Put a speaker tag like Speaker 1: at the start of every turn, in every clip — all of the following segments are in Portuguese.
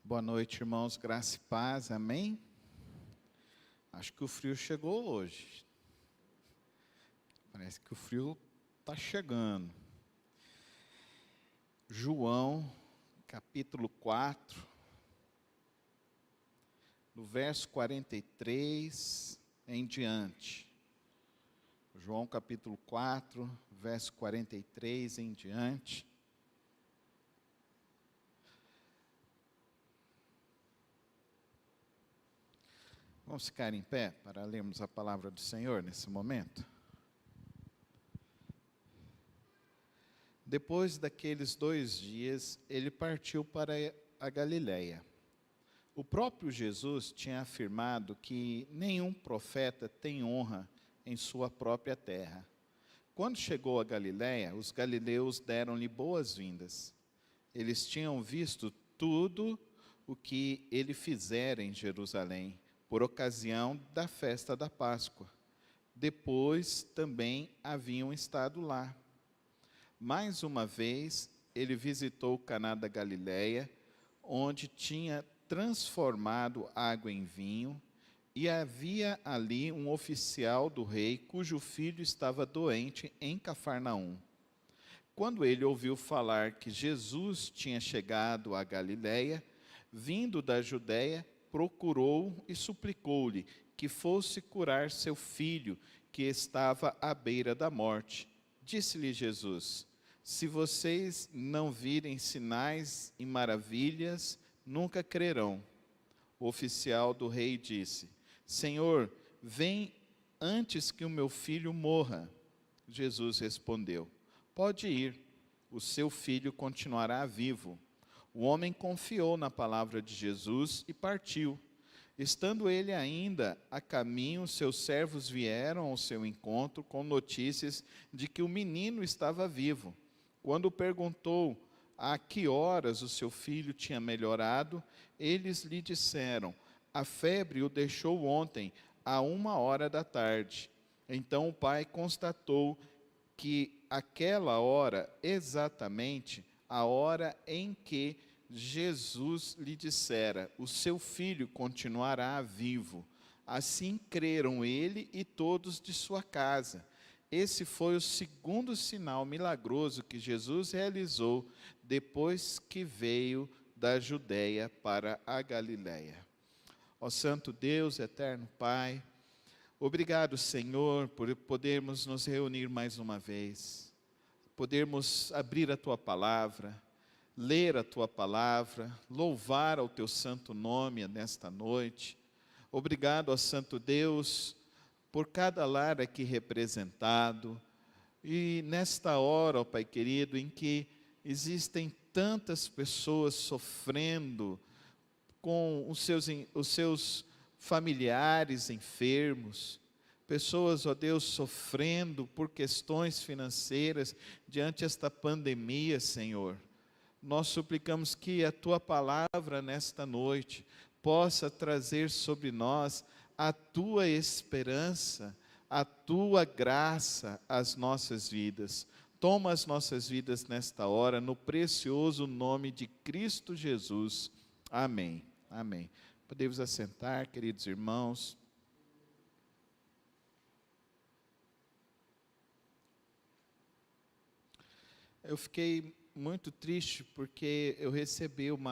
Speaker 1: Boa noite, irmãos, graça e paz, amém? Acho que o frio chegou hoje. Parece que o frio está chegando. João, capítulo 4, no verso 43 em diante. João, capítulo 4, verso 43 em diante. Vamos ficar em pé para lermos a palavra do Senhor nesse momento? Depois daqueles 2 dias, ele partiu para a Galiléia. O próprio Jesus tinha afirmado que nenhum profeta tem honra em sua própria terra. Quando chegou a Galiléia, os galileus deram-lhe boas-vindas. Eles tinham visto tudo o que ele fizera em Jerusalém, por ocasião da festa da Páscoa. Depois também haviam estado lá. Mais uma vez, ele visitou Caná da Galiléia, onde tinha transformado água em vinho, e havia ali um oficial do rei, cujo filho estava doente em Cafarnaum. Quando ele ouviu falar que Jesus tinha chegado à Galiléia, vindo da Judéia, procurou e suplicou-lhe que fosse curar seu filho, que estava à beira da morte. Disse-lhe Jesus: se vocês não virem sinais e maravilhas, nunca crerão. O oficial do rei disse: Senhor, vem antes que o meu filho morra. Jesus respondeu: pode ir, o seu filho continuará vivo. O homem confiou na palavra de Jesus e partiu. Estando ele ainda a caminho, seus servos vieram ao seu encontro com notícias de que o menino estava vivo. Quando perguntou a que horas o seu filho tinha melhorado, eles lhe disseram: a febre o deixou ontem, à 1h da tarde. Então o pai constatou que aquela hora, exatamente a hora em que Jesus lhe dissera: o seu filho continuará vivo. Assim creram ele e todos de sua casa. Esse foi o segundo sinal milagroso que Jesus realizou depois que veio da Judéia para a Galiléia. Ó Santo Deus, eterno Pai, obrigado, Senhor, por podermos nos reunir mais uma vez, podermos abrir a Tua palavra, ler a Tua palavra, louvar ao Teu santo nome nesta noite. Obrigado, ó Santo Deus, por cada lar aqui representado, e nesta hora, ó Pai querido, em que existem tantas pessoas sofrendo com os seus familiares enfermos, pessoas, ó Deus, sofrendo por questões financeiras diante esta pandemia, Senhor. Nós suplicamos que a Tua palavra nesta noite possa trazer sobre nós a Tua esperança, a Tua graça às nossas vidas. Toma as nossas vidas nesta hora, no precioso nome de Cristo Jesus. Amém. Amém. Podemos assentar, queridos irmãos. Eu fiquei muito triste porque eu recebi um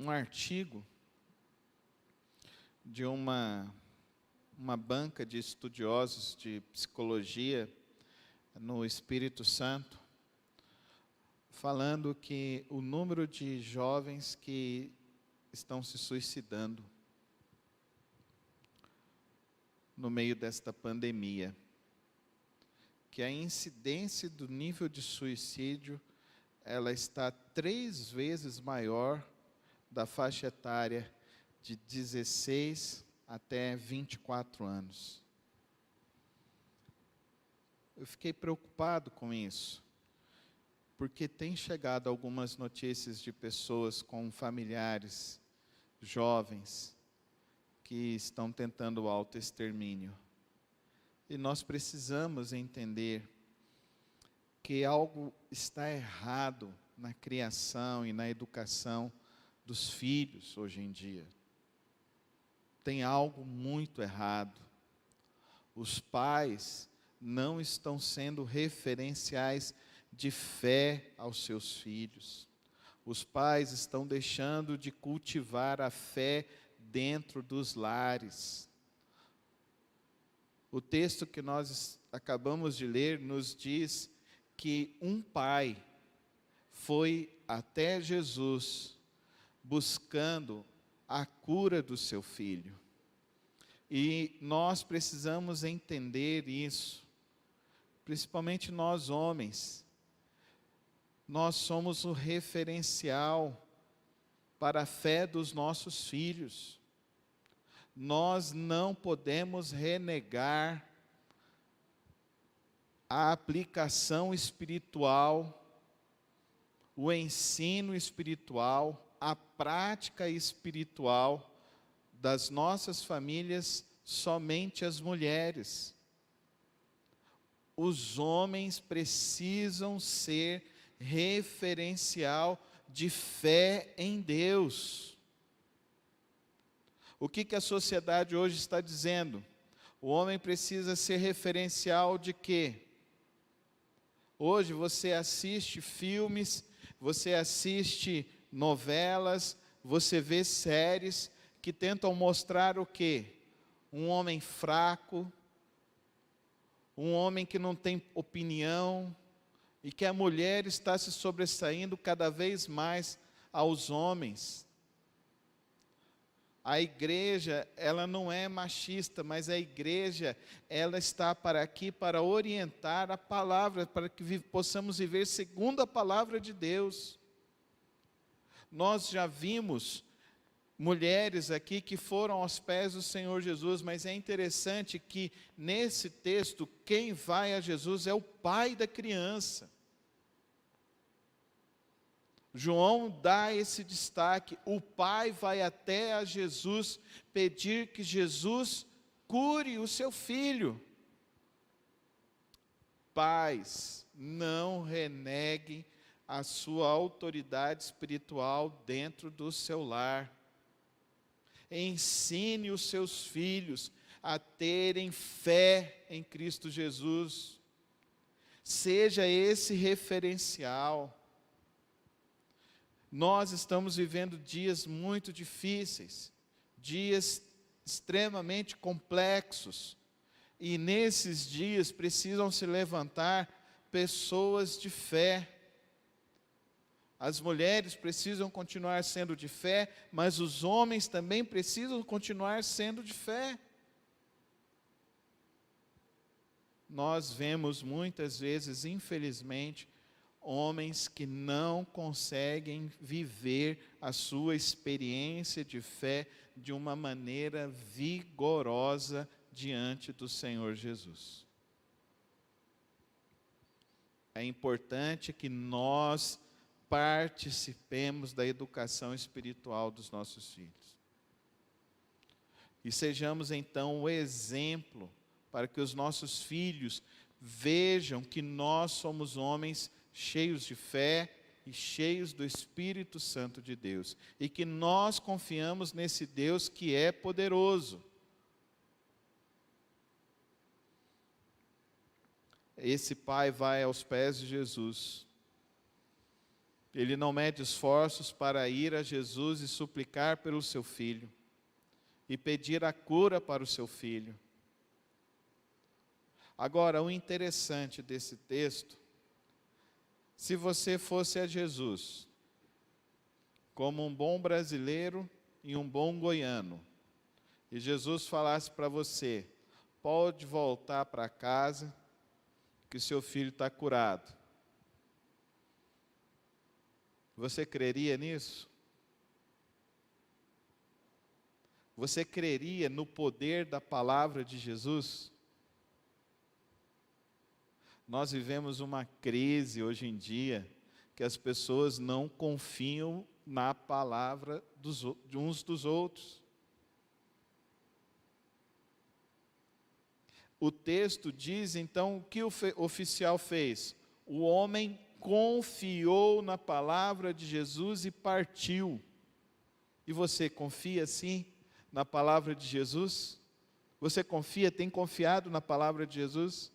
Speaker 1: artigo de uma banca de estudiosos de psicologia no Espírito Santo, falando que o número de jovens que estão se suicidando no meio desta pandemia, que a incidência do nível de suicídio, ela está 3 vezes maior da faixa etária de 16 até 24 anos. Eu fiquei preocupado com isso, porque tem chegado algumas notícias de pessoas com familiares, jovens, que estão tentando o autoextermínio. E nós precisamos entender que algo está errado na criação e na educação dos filhos hoje em dia. Tem algo muito errado. Os pais não estão sendo referenciais de fé aos seus filhos. Os pais estão deixando de cultivar a fé dentro dos lares. O texto que nós acabamos de ler nos diz que um pai foi até Jesus buscando a cura do seu filho. E nós precisamos entender isso, principalmente nós homens. Nós somos o referencial para a fé dos nossos filhos. Nós não podemos renegar a aplicação espiritual, o ensino espiritual, a prática espiritual das nossas famílias somente as mulheres. Os homens precisam ser referencial de fé em Deus. O que a sociedade hoje está dizendo? O homem precisa ser referencial de quê? Hoje você assiste filmes, você assiste novelas, você vê séries que tentam mostrar o quê? Um homem fraco, um homem que não tem opinião, e que a mulher está se sobressaindo cada vez mais aos homens. A igreja, ela não é machista, mas a igreja, ela está aqui para orientar a palavra, para que possamos viver segundo a palavra de Deus. Nós já vimos mulheres aqui que foram aos pés do Senhor Jesus, mas é interessante que nesse texto, quem vai a Jesus é o pai da criança. João dá esse destaque, o pai vai até a Jesus pedir que Jesus cure o seu filho. Pais, não reneguem a sua autoridade espiritual dentro do seu lar. Ensine os seus filhos a terem fé em Cristo Jesus. Seja esse referencial. Nós estamos vivendo dias muito difíceis, dias extremamente complexos, e nesses dias precisam se levantar pessoas de fé. As mulheres precisam continuar sendo de fé, mas os homens também precisam continuar sendo de fé. Nós vemos muitas vezes, infelizmente, homens que não conseguem viver a sua experiência de fé de uma maneira vigorosa diante do Senhor Jesus. É importante que nós participemos da educação espiritual dos nossos filhos. E sejamos então o exemplo para que os nossos filhos vejam que nós somos homens cheios de fé e cheios do Espírito Santo de Deus, e que nós confiamos nesse Deus que é poderoso. Esse pai vai aos pés de Jesus. Ele não mede esforços para ir a Jesus e suplicar pelo seu filho, e pedir a cura para o seu filho. Agora, o interessante desse texto, se você fosse a Jesus, como um bom brasileiro e um bom goiano, e Jesus falasse para você, pode voltar para casa, que seu filho está curado. Você creria nisso? Você creria no poder da palavra de Jesus? Nós vivemos uma crise hoje em dia, que as pessoas não confiam na palavra de uns dos outros. O texto diz então o que o oficial fez. O homem confiou na palavra de Jesus e partiu. E você confia sim na palavra de Jesus? Você confia, tem confiado na palavra de Jesus?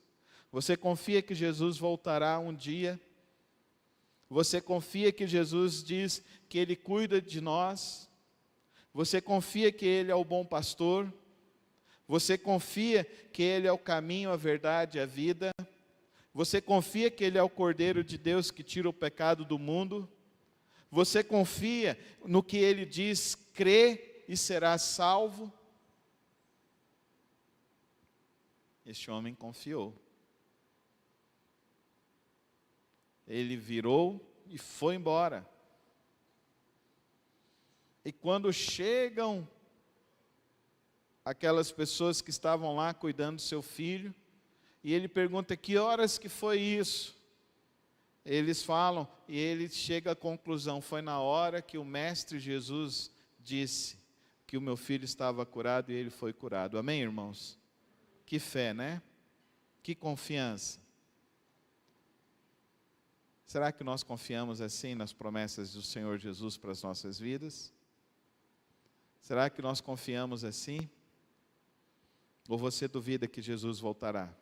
Speaker 1: Você confia que Jesus voltará um dia? Você confia que Jesus diz que Ele cuida de nós? Você confia que Ele é o bom pastor? Você confia que Ele é o caminho, a verdade e a vida? Você confia que Ele é o Cordeiro de Deus que tira o pecado do mundo? Você confia no que Ele diz, crê e será salvo? Este homem confiou. Ele virou e foi embora. E quando chegam aquelas pessoas que estavam lá cuidando do seu filho, e ele pergunta: que horas que foi isso? Eles falam, e ele chega à conclusão: foi na hora que o Mestre Jesus disse que o meu filho estava curado e ele foi curado. Amém, irmãos? Que fé, né? Que confiança. Será que nós confiamos assim nas promessas do Senhor Jesus para as nossas vidas? Será que nós confiamos assim? Ou você duvida que Jesus voltará?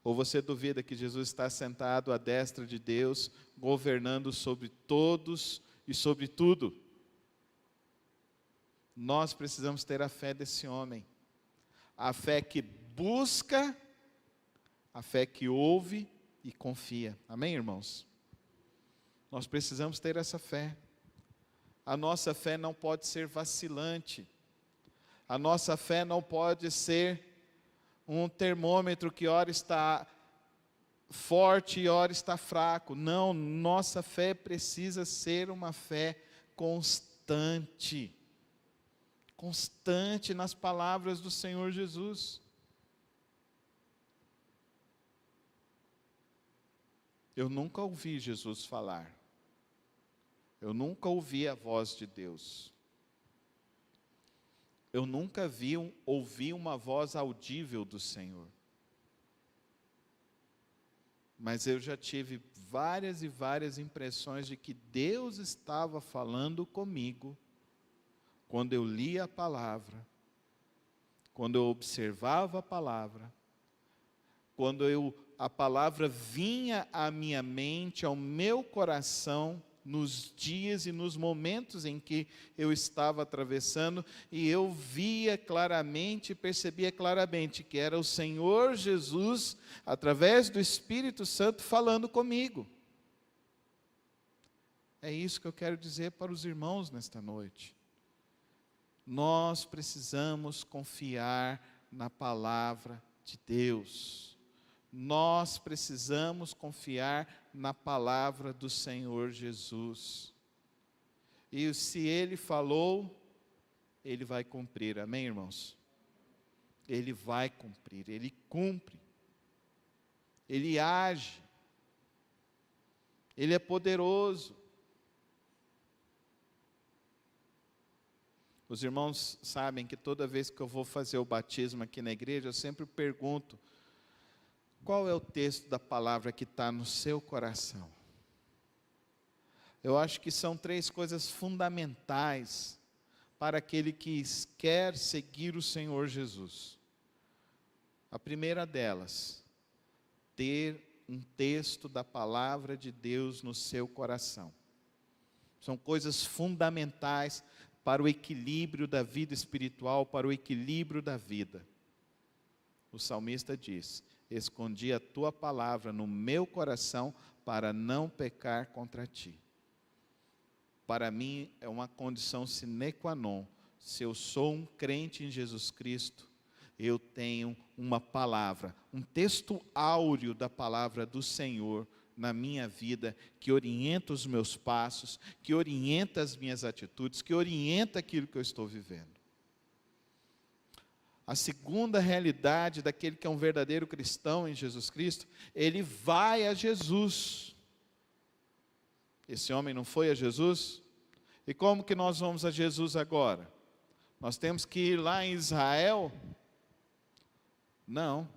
Speaker 1: Ou você duvida que Jesus está sentado à destra de Deus, governando sobre todos e sobre tudo? Nós precisamos ter a fé desse homem. A fé que busca, a fé que ouve e confia. Amém, irmãos? Nós precisamos ter essa fé. A nossa fé não pode ser vacilante. A nossa fé não pode ser um termômetro que ora está forte e ora está fraco. Não, nossa fé precisa ser uma fé constante. Constante nas palavras do Senhor Jesus. Eu nunca ouvi Jesus falar. Eu nunca ouvi a voz de Deus. Eu nunca ouvi uma voz audível do Senhor. Mas eu já tive várias e várias impressões de que Deus estava falando comigo quando eu lia a palavra, quando eu observava a palavra, quando a palavra vinha à minha mente, ao meu coração, nos dias e nos momentos em que eu estava atravessando, e eu via claramente, percebia claramente que era o Senhor Jesus, através do Espírito Santo, falando comigo. É isso que eu quero dizer para os irmãos nesta noite. Nós precisamos confiar na palavra de Deus. Nós precisamos confiar na palavra do Senhor Jesus. E se Ele falou, Ele vai cumprir. Amém, irmãos? Ele vai cumprir, Ele cumpre. Ele age. Ele é poderoso. Os irmãos sabem que toda vez que eu vou fazer o batismo aqui na igreja, eu sempre pergunto: qual é o texto da palavra que está no seu coração? Eu acho que são 3 coisas fundamentais para aquele que quer seguir o Senhor Jesus. A primeira delas, ter um texto da palavra de Deus no seu coração. São coisas fundamentais para o equilíbrio da vida espiritual, para o equilíbrio da vida. O salmista diz: escondi a tua palavra no meu coração para não pecar contra ti. Para mim é uma condição sine qua non. Se eu sou um crente em Jesus Cristo, eu tenho uma palavra, um texto áureo da palavra do Senhor na minha vida, que orienta os meus passos, que orienta as minhas atitudes, que orienta aquilo que eu estou vivendo. A segunda realidade daquele que é um verdadeiro cristão em Jesus Cristo, ele vai a Jesus. Esse homem não foi a Jesus? E como que nós vamos a Jesus agora? Nós temos que ir lá em Israel? Não.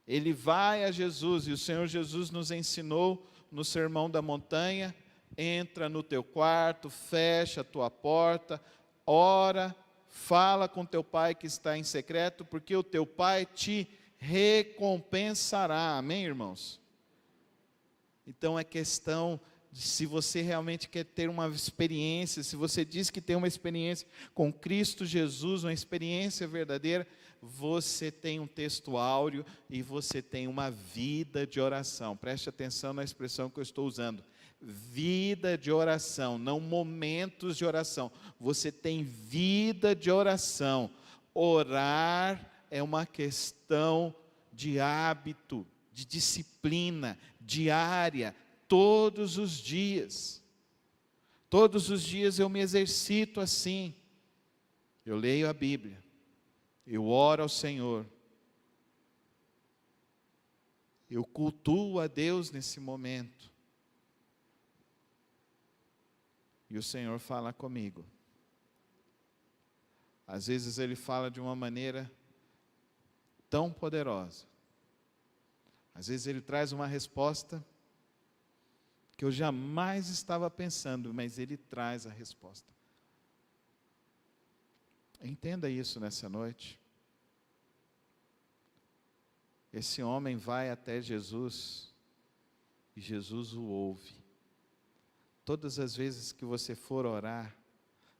Speaker 1: Ele vai a Jesus, e o Senhor Jesus nos ensinou no Sermão da Montanha: entra no teu quarto, fecha a tua porta, ora, fala com teu pai que está em secreto, porque o teu pai te recompensará. Amém, irmãos? Então é questão de, se você realmente quer ter uma experiência, se você diz que tem uma experiência com Cristo Jesus, uma experiência verdadeira, você tem um texto áureo e você tem uma vida de oração. Preste atenção na expressão que eu estou usando. Vida de oração, não momentos de oração. Você tem vida de oração. Orar é uma questão de hábito, de disciplina diária, todos os dias. Todos os dias eu me exercito assim. Eu leio a Bíblia, eu oro ao Senhor, eu cultuo a Deus nesse momento, e o Senhor fala comigo. Às vezes Ele fala de uma maneira tão poderosa, às vezes Ele traz uma resposta que eu jamais estava pensando, mas Ele traz a resposta. Entenda isso nessa noite. Esse homem vai até Jesus, e Jesus o ouve. Todas as vezes que você for orar,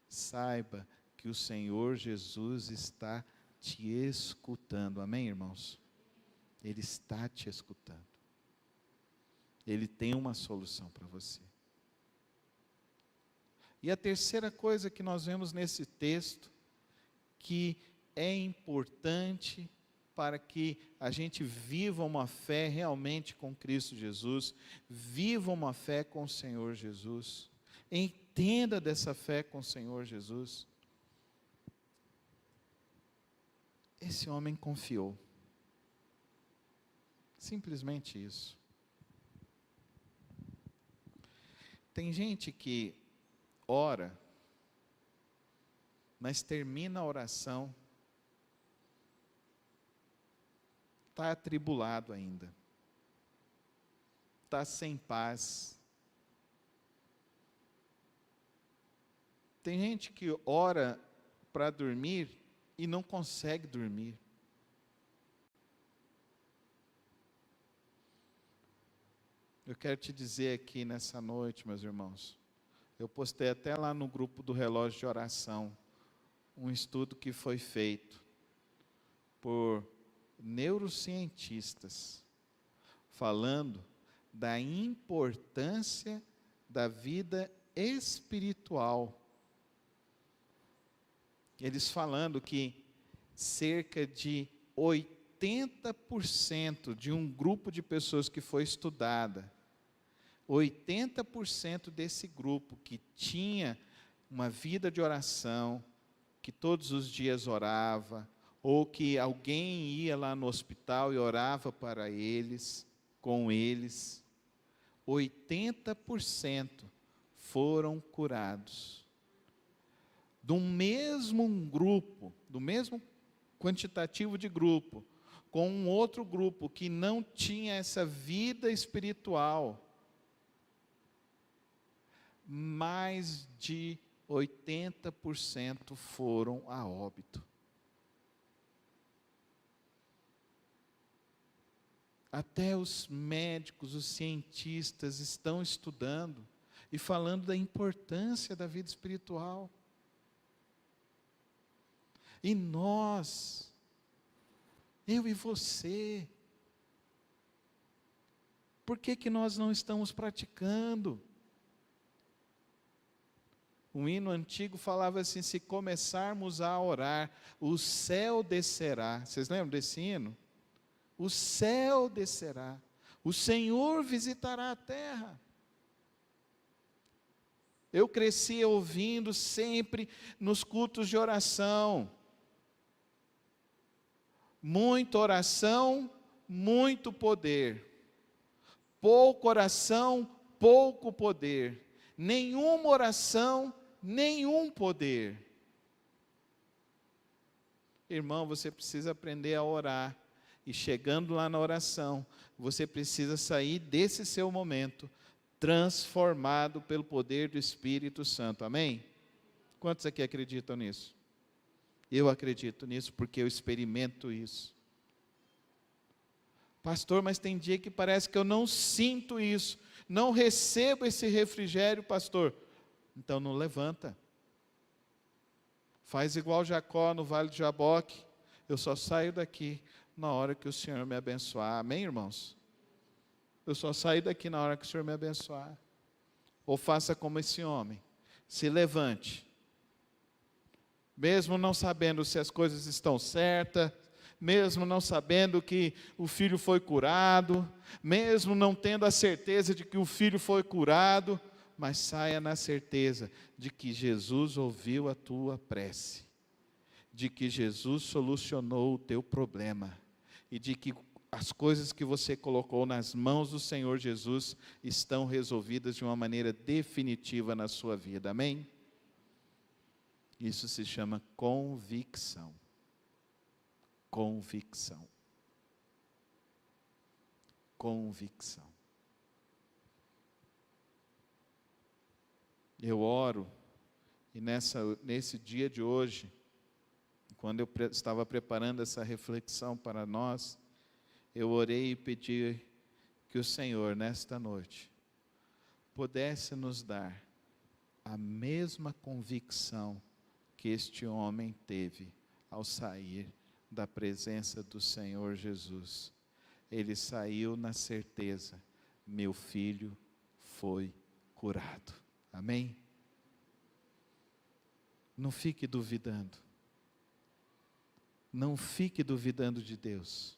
Speaker 1: saiba que o Senhor Jesus está te escutando. Amém, irmãos? Ele está te escutando. Ele tem uma solução para você. E a terceira coisa que nós vemos nesse texto, que é importante para que a gente viva uma fé realmente com Cristo Jesus, viva uma fé com o Senhor Jesus, entenda dessa fé com o Senhor Jesus. Esse homem confiou. Simplesmente isso. Tem gente que ora, mas termina a oração, está atribulado ainda, está sem paz. Tem gente que ora para dormir e não consegue dormir. Eu quero te dizer aqui nessa noite, meus irmãos, eu postei até lá no grupo do Relógio de Oração, um estudo que foi feito por neurocientistas, falando da importância da vida espiritual. Eles falando que cerca de 80% de um grupo de pessoas que foi estudada, 80% desse grupo que tinha uma vida de oração, que todos os dias orava, ou que alguém ia lá no hospital e orava para eles, com eles, 80% foram curados. Do mesmo grupo, do mesmo quantitativo de grupo, com um outro grupo que não tinha essa vida espiritual, mais de 80% foram a óbito. Até os médicos, os cientistas estão estudando e falando da importância da vida espiritual. E nós, eu e você, por que nós não estamos praticando? Um hino antigo falava assim: se começarmos a orar, o céu descerá. Vocês lembram desse hino? O céu descerá, o Senhor visitará a terra. Eu cresci ouvindo sempre nos cultos de oração: muita oração, muito poder. Pouca oração, pouco poder. Nenhuma oração, nenhum poder. Irmão, você precisa aprender a orar E chegando lá na oração, você precisa sair desse seu momento transformado pelo poder do Espírito Santo. Amém? Quantos aqui acreditam nisso? Eu acredito nisso porque eu experimento isso. Pastor, mas tem dia que parece que eu não sinto isso, não recebo esse refrigério, pastor. Então não levanta. Faz igual Jacó no Vale de Jaboque. Eu só saio daqui na hora que o Senhor me abençoar. Amém, irmãos? Eu só saio daqui na hora que o Senhor me abençoar. Ou faça como esse homem. Se levante. Mesmo não sabendo se as coisas estão certas, mesmo não sabendo que o filho foi curado, mesmo não tendo a certeza de que o filho foi curado, mas saia na certeza de que Jesus ouviu a tua prece, de que Jesus solucionou o teu problema, e de que as coisas que você colocou nas mãos do Senhor Jesus estão resolvidas de uma maneira definitiva na sua vida. Amém? Isso se chama convicção. Convicção. Convicção. Eu oro, e nesse dia de hoje, quando eu estava preparando essa reflexão para nós, eu orei e pedi que o Senhor, nesta noite, pudesse nos dar a mesma convicção que este homem teve ao sair da presença do Senhor Jesus. Ele saiu na certeza: meu filho foi curado. Amém? Não fique duvidando. Não fique duvidando de Deus.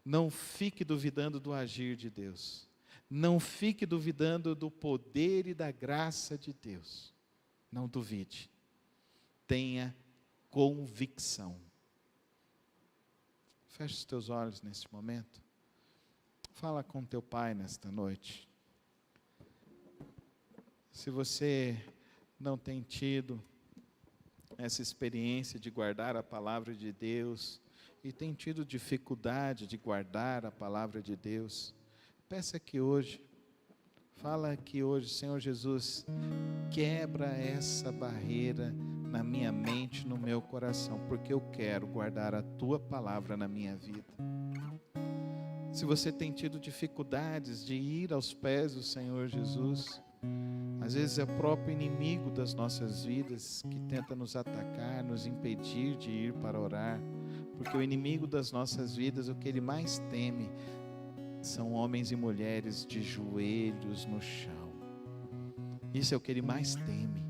Speaker 1: Não fique duvidando do agir de Deus. Não fique duvidando do poder e da graça de Deus. Não duvide. Tenha convicção. Feche os teus olhos neste momento. Fala com teu pai nesta noite. Se você não tem tido essa experiência de guardar a palavra de Deus, e tem tido dificuldade de guardar a palavra de Deus, peça que hoje, fala que hoje, Senhor Jesus, quebra essa barreira na minha mente, no meu coração, porque eu quero guardar a tua palavra na minha vida. Se você tem tido dificuldades de ir aos pés do Senhor Jesus, às vezes é o próprio inimigo das nossas vidas que tenta nos atacar, nos impedir de ir para orar, porque o inimigo das nossas vidas, o que ele mais teme, são homens e mulheres de joelhos no chão. Isso é o que ele mais teme,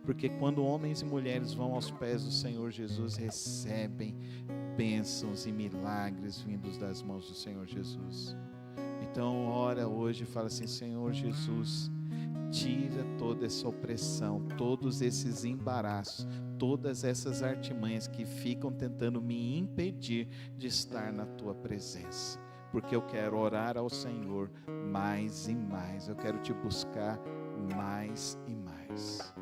Speaker 1: porque quando homens e mulheres vão aos pés do Senhor Jesus, recebem bênçãos e milagres vindos das mãos do Senhor Jesus. Então ora hoje e fala assim: Senhor Jesus, tira toda essa opressão, todos esses embaraços, todas essas artimanhas que ficam tentando me impedir de estar na tua presença, porque eu quero orar ao Senhor mais e mais, eu quero te buscar mais e mais.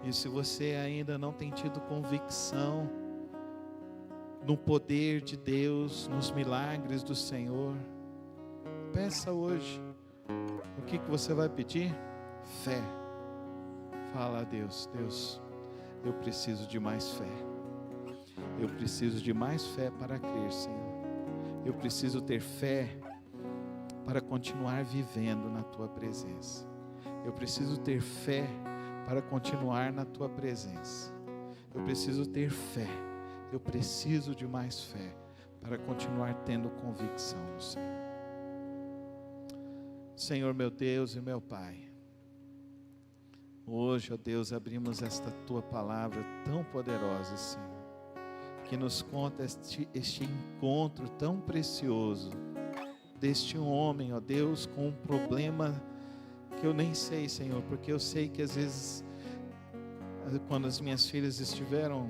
Speaker 1: E se você ainda não tem tido convicção no poder de Deus, nos milagres do Senhor, peça hoje. O que você vai pedir? Fé. Fala a Deus: Deus, eu preciso de mais fé. Eu preciso de mais fé para crer, Senhor. Eu preciso ter fé para continuar vivendo na tua presença. Eu preciso ter fé para continuar na tua presença. Eu preciso ter fé. Eu preciso de mais fé para continuar tendo convicção no Senhor. Senhor, meu Deus e meu Pai, hoje, ó Deus, abrimos esta tua palavra tão poderosa, Senhor, que nos conta este encontro tão precioso deste homem, ó Deus, com um problema que eu nem sei, Senhor, porque eu sei que às vezes, quando as minhas filhas estiveram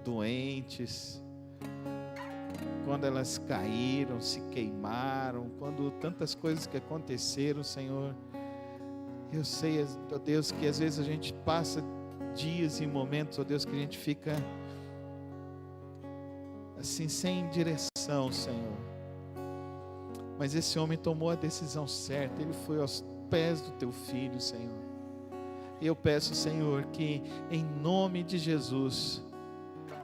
Speaker 1: doentes, quando elas caíram, se queimaram, quando tantas coisas que aconteceram, Senhor, eu sei, ó Deus, que às vezes a gente passa dias e momentos, ó Deus, que a gente fica assim, sem direção, Senhor. Mas esse homem tomou a decisão certa, ele foi aos pés do teu filho, Senhor. E eu peço, Senhor, que em nome de Jesus,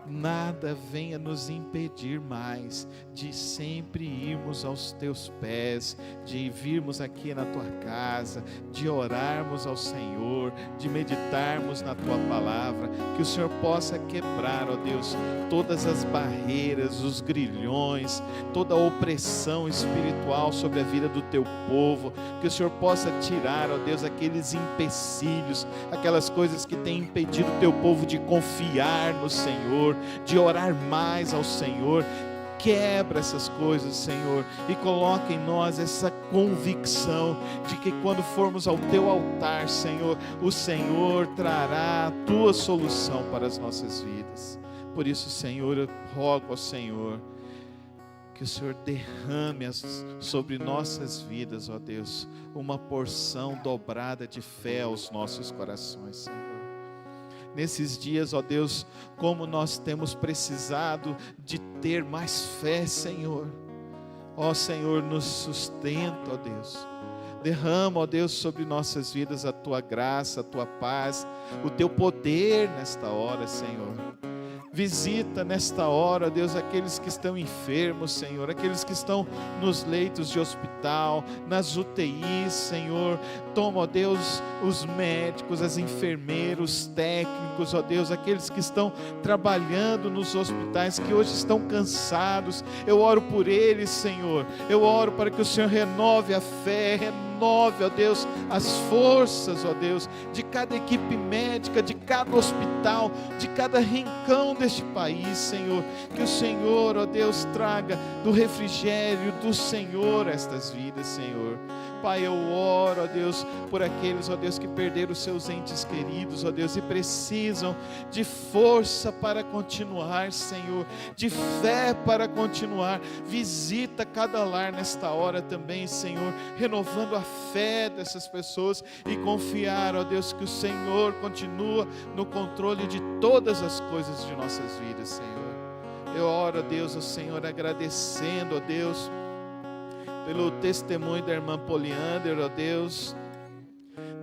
Speaker 1: nada venha nos impedir mais de sempre irmos aos teus pés, de virmos aqui na tua casa, de orarmos ao Senhor, de meditarmos na tua palavra, que o Senhor possa quebrar, ó Deus, todas as barreiras, os grilhões, toda a opressão espiritual sobre a vida do teu povo, que o Senhor possa tirar, ó Deus, aqueles empecilhos, aquelas coisas que têm impedido o teu povo de confiar no Senhor, de orar mais ao Senhor. Quebra essas coisas, Senhor, e coloca em nós essa convicção de que quando formos ao teu altar, Senhor, o Senhor trará a tua solução para as nossas vidas. Por isso, Senhor, eu rogo ao Senhor que o Senhor derrame sobre nossas vidas, ó Deus, uma porção dobrada de fé aos nossos corações, Senhor. Nesses dias, ó Deus, como nós temos precisado de ter mais fé, Senhor. Ó Senhor, nos sustenta, ó Deus. Derrama, ó Deus, sobre nossas vidas a tua graça, a tua paz, o teu poder nesta hora, Senhor. Visita nesta hora, Deus, aqueles que estão enfermos, Senhor, aqueles que estão nos leitos de hospital, nas UTIs, Senhor. Toma, ó Deus, os médicos, as enfermeiros, os técnicos, ó Deus, aqueles que estão trabalhando nos hospitais, que hoje estão cansados. Eu oro por eles, Senhor. Eu oro para que o Senhor renove a fé, renove, ó Deus, as forças, ó Deus, de cada equipe médica, de cada hospital, de cada rincão deste país, Senhor. Que o Senhor, ó Deus, traga do refrigério do Senhor estas vidas, Senhor. Pai, eu oro, ó Deus, por aqueles, ó Deus, que perderam os seus entes queridos, ó Deus, e precisam de força para continuar, Senhor, de fé para continuar. Visita cada lar nesta hora também, Senhor, renovando a fé dessas pessoas e confiar, ó Deus, que o Senhor continua no controle de todas as coisas de nossas vidas, Senhor. Eu oro, ó Deus, ao Senhor, agradecendo, ó Deus, pelo testemunho da irmã Poliander, ó Deus,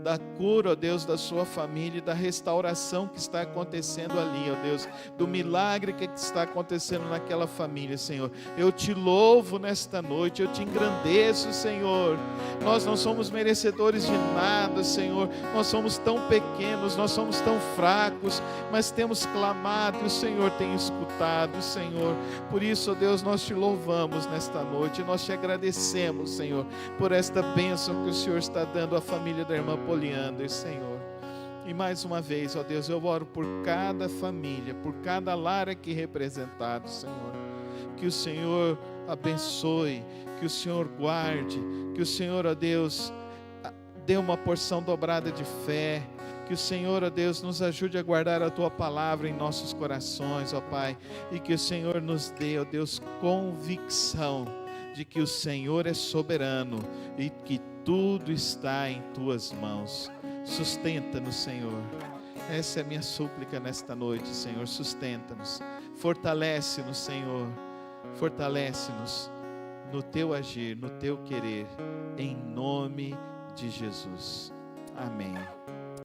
Speaker 1: da cura, ó Deus, da sua família, da restauração que está acontecendo ali, ó Deus, do milagre que está acontecendo naquela família, Senhor. Eu te louvo nesta noite, eu te engrandeço, Senhor. Nós não somos merecedores de nada, Senhor, nós somos tão pequenos, nós somos tão fracos, mas temos clamado e o Senhor tem escutado, Senhor. Por isso, ó Deus, nós te louvamos nesta noite, nós te agradecemos, Senhor, por esta bênção que o Senhor está dando à família da irmã Poliander, Senhor. E mais uma vez, ó Deus, eu oro por cada família, por cada lar aqui representado, Senhor. Que o Senhor abençoe, que o Senhor guarde, que o Senhor, ó Deus, dê uma porção dobrada de fé, que o Senhor, ó Deus, nos ajude a guardar a Tua palavra em nossos corações, ó Pai, e que o Senhor nos dê, ó Deus, convicção de que o Senhor é soberano e que tudo está em Tuas mãos. Sustenta-nos, Senhor. Essa é a minha súplica nesta noite, Senhor. Sustenta-nos, fortalece-nos, Senhor. Fortalece-nos no Teu agir, no Teu querer, em nome de Jesus. Amém.